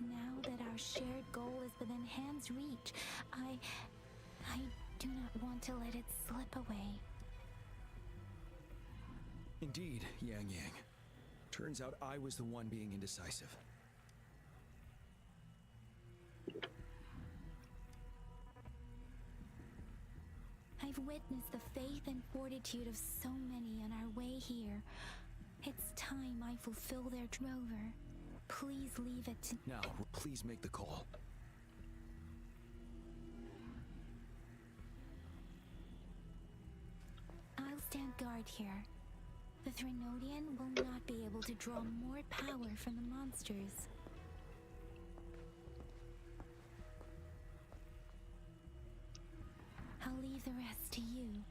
Now that our shared goal is within hand's reach, I do not want to let it slip away. Indeed, Yang. Turns out I was the one being indecisive. I've witnessed the faith and fortitude of so many on our way here. It's time I fulfill their drover. Please leave it to... Now, please make the call. I'll stand guard here. The Threnodian will not be able to draw more power from the monsters. I'll leave the rest to you.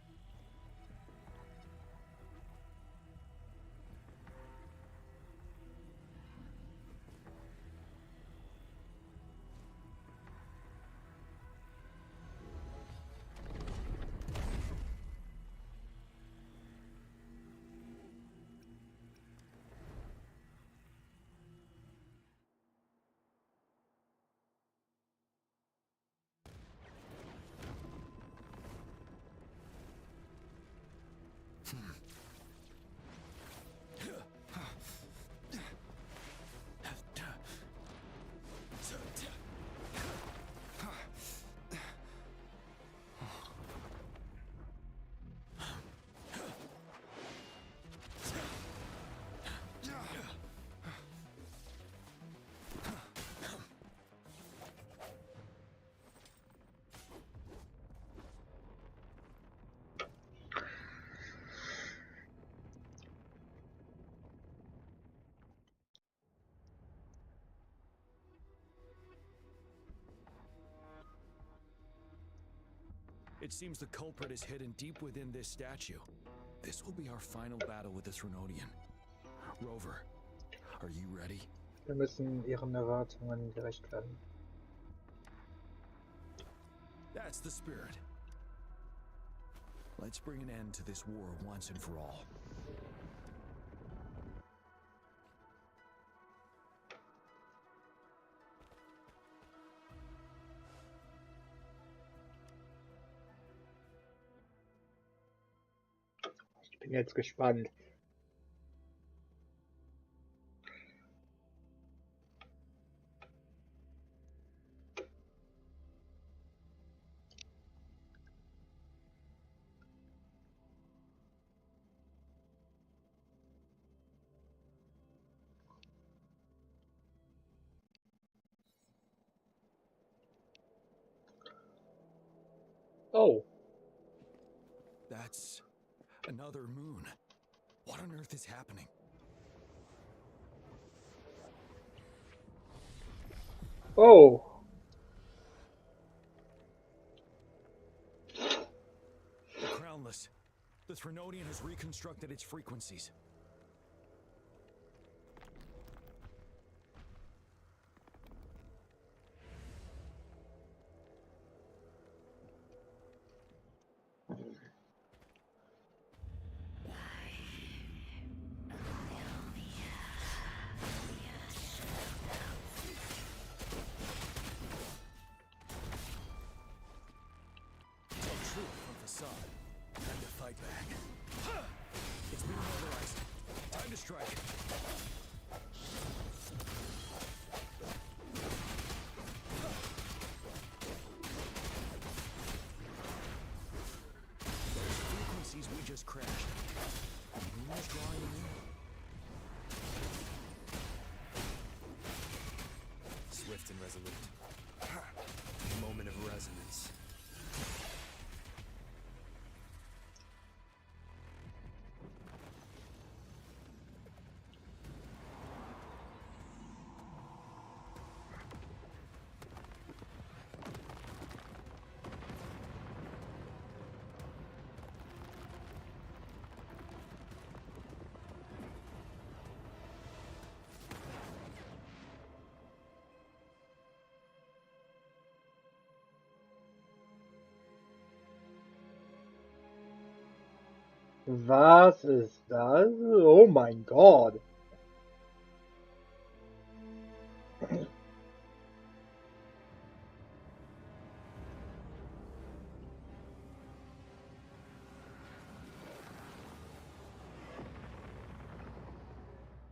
It seems the culprit is hidden deep within this statue. This will be our final battle with the Threnodian. Rover, are you ready? Wir müssen ihren Erwartungen gerecht werden. That's the spirit. Let's bring an end to this war once and for all. Ich bin jetzt gespannt. Oh. That's another moon. What on earth is happening? Oh. The Crownless. The Threnodian has reconstructed its frequencies. Time to fight back. It's been mobilized. Time to strike. Those frequencies we just crashed. The moon is drawing them in. Swift and resolute. Moment of resonance. Was ist das? Oh mein Gott.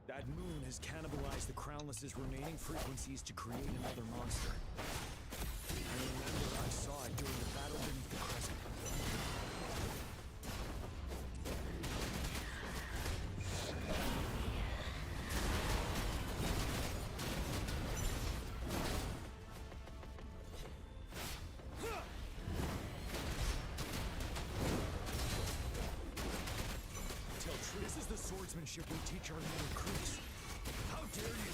That moon has cannibalized the Crownless's remaining frequencies to create another monster. I remember I saw it during the battle beneath the crescent. This is the swordsmanship we teach our new recruits. How dare you?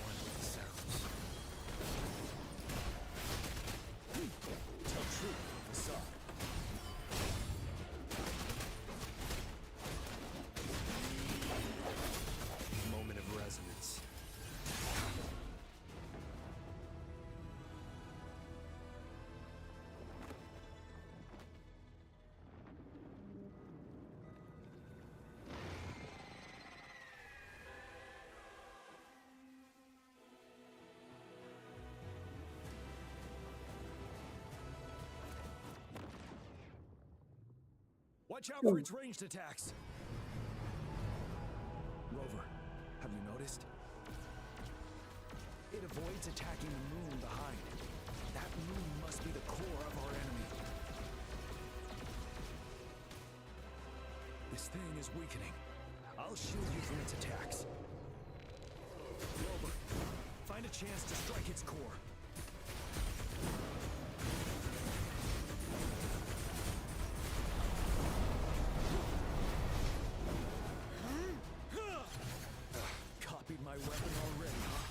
One with the sounds. Tell truth with facade. Moment of resonance. Watch out for its ranged attacks. Rover, have you noticed? It avoids attacking the moon behind. That moon must be the core of our enemy. This thing is weakening. I'll shield you from its attacks. Rover, find a chance to strike its core. Copied my weapon already, huh?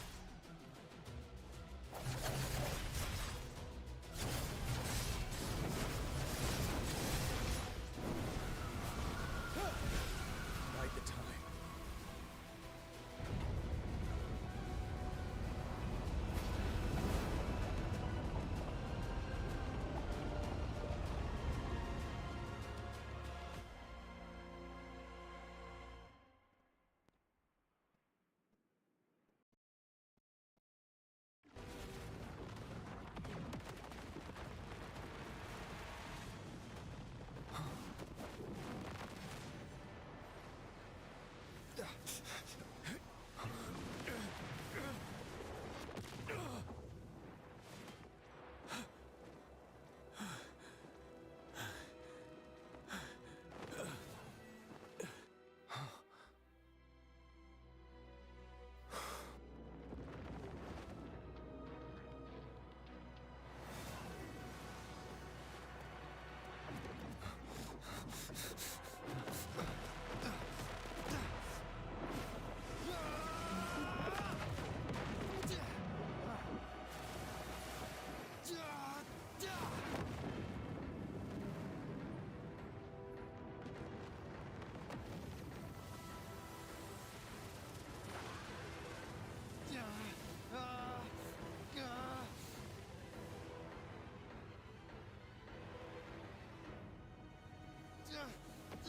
Bide the time.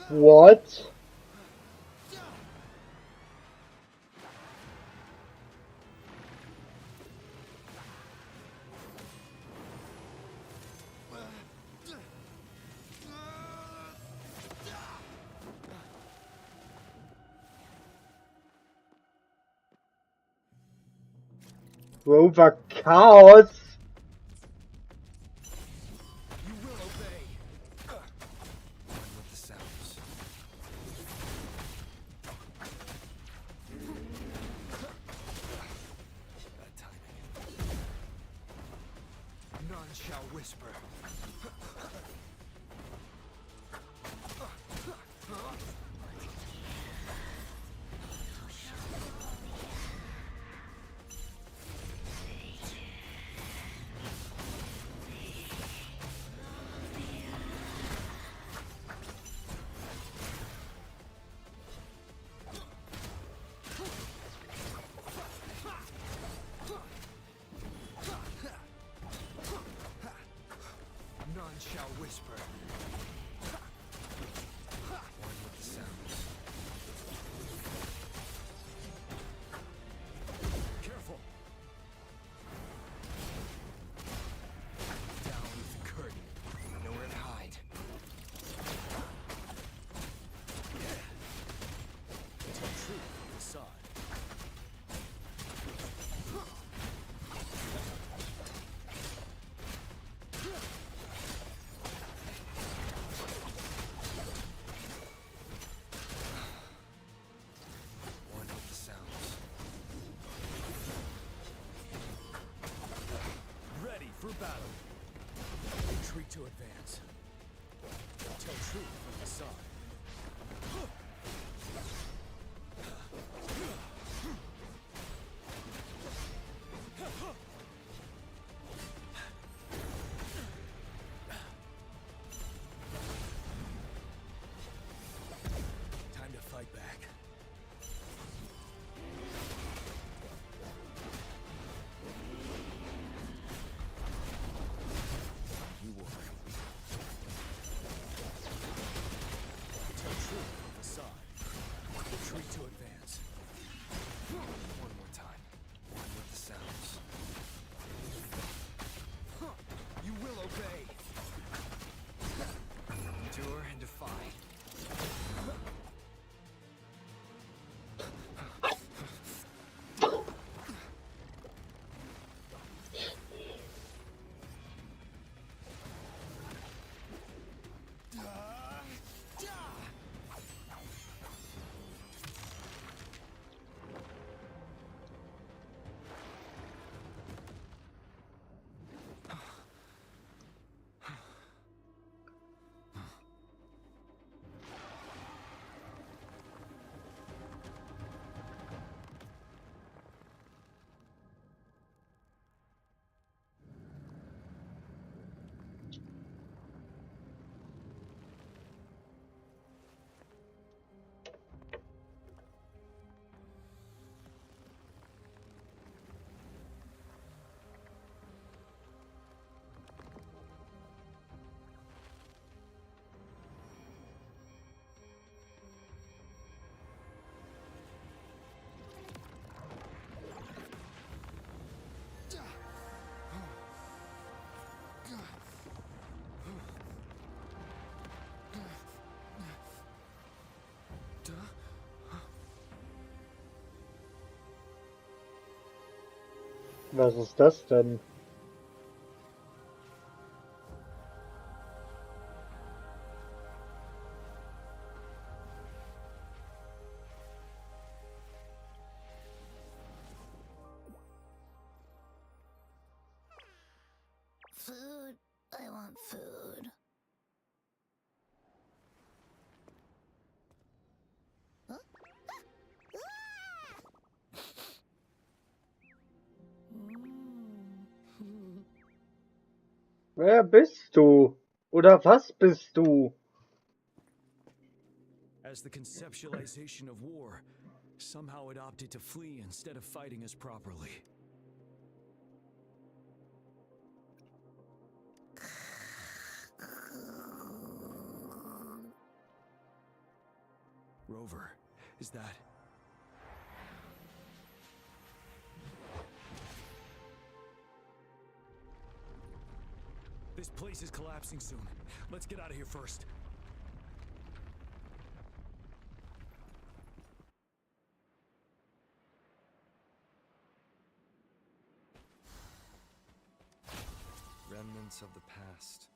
What? Rover Chaos? You will obey. One with the sounds. Bad timing. None shall whisper. None shall whisper. One with the sounds. Careful. Down with the curtain. Nowhere to hide. Tell truth with facade. Retreat to advance. Tell truth from the side. Time to fight back. You will. Tell truth from the side. Retreat to advance. One more time. One with the sounds. You will obey. Endure and defy. Was ist das denn? Food. I want food. Huh? Wer bist du? Oder was bist du? As the conceptualization of war, somehow it opted to flee instead of fighting us properly. Rover, is that... This place is collapsing soon. Let's get out of here first. Remnants of the past.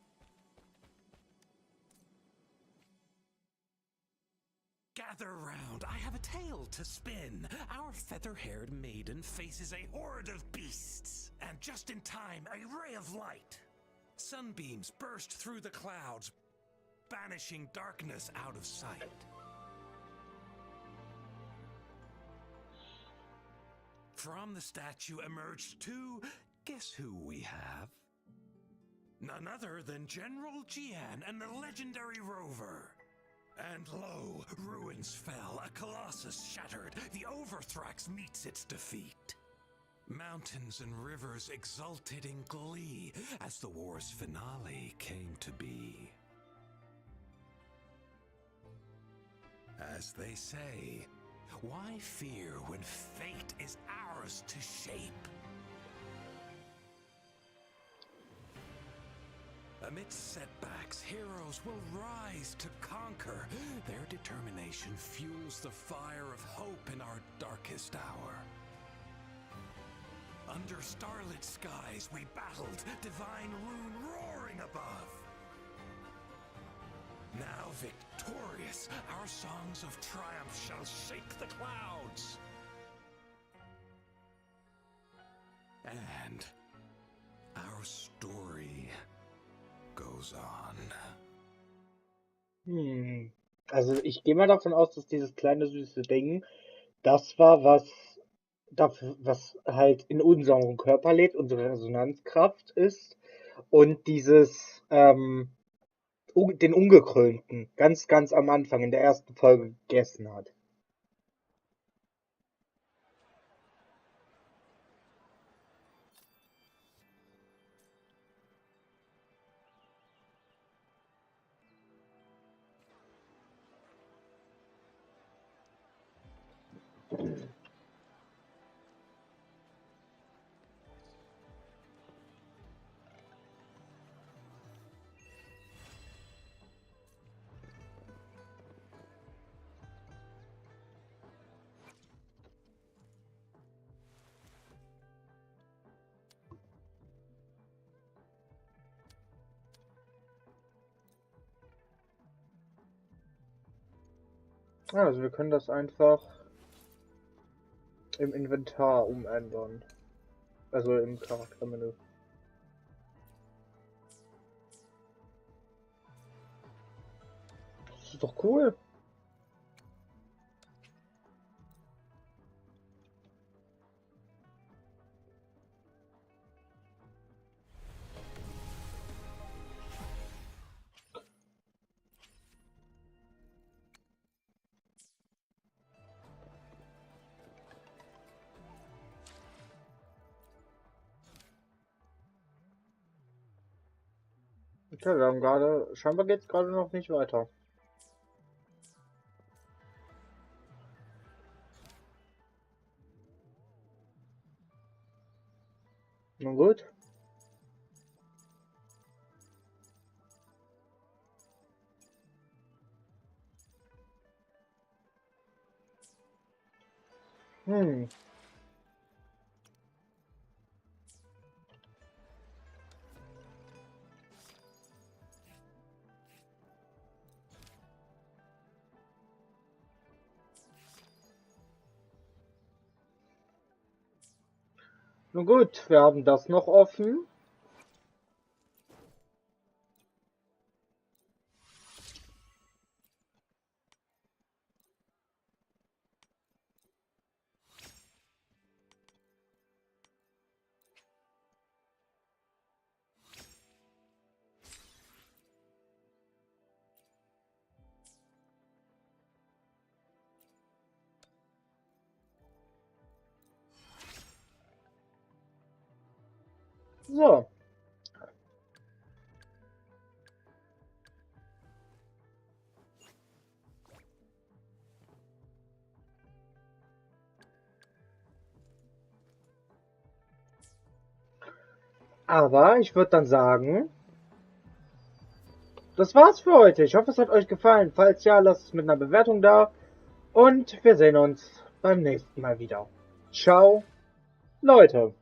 Gather round, I have a tale to spin. Our feather-haired maiden faces a horde of beasts. And just in time, a ray of light. Sunbeams burst through the clouds, banishing darkness out of sight. From the statue emerged two... Guess who we have? None other than General Jian and the legendary Rover. And lo, ruins fell, a colossus shattered, the Overthrax meets its defeat. Mountains and rivers exulted in glee as the war's finale came to be. As they say, why fear when fate is ours to shape? Amidst setbacks, heroes will rise to conquer. Their determination fuels the fire of hope in our darkest hour. Under starlit skies we battled, divine rune roaring above. Now victorious, our songs of triumph shall shake the clouds. And our story goes on. Also ich gehe mal davon aus, dass dieses kleine süße Ding das war, was halt in unserem Körper lebt, unsere Resonanzkraft ist und den Ungekrönten ganz, ganz am Anfang in der ersten Folge gegessen hat. Also wir können das einfach im Inventar umändern. Also im Charaktermenü. Das ist doch cool. Okay, wir haben gerade, scheinbar geht es gerade noch nicht weiter. Na gut. Nun gut, wir haben das noch offen. So. Aber ich würde dann sagen, das war's für heute. Ich hoffe, es hat euch gefallen. Falls ja, lasst es mit einer Bewertung da. Und wir sehen uns beim nächsten Mal wieder. Ciao, Leute.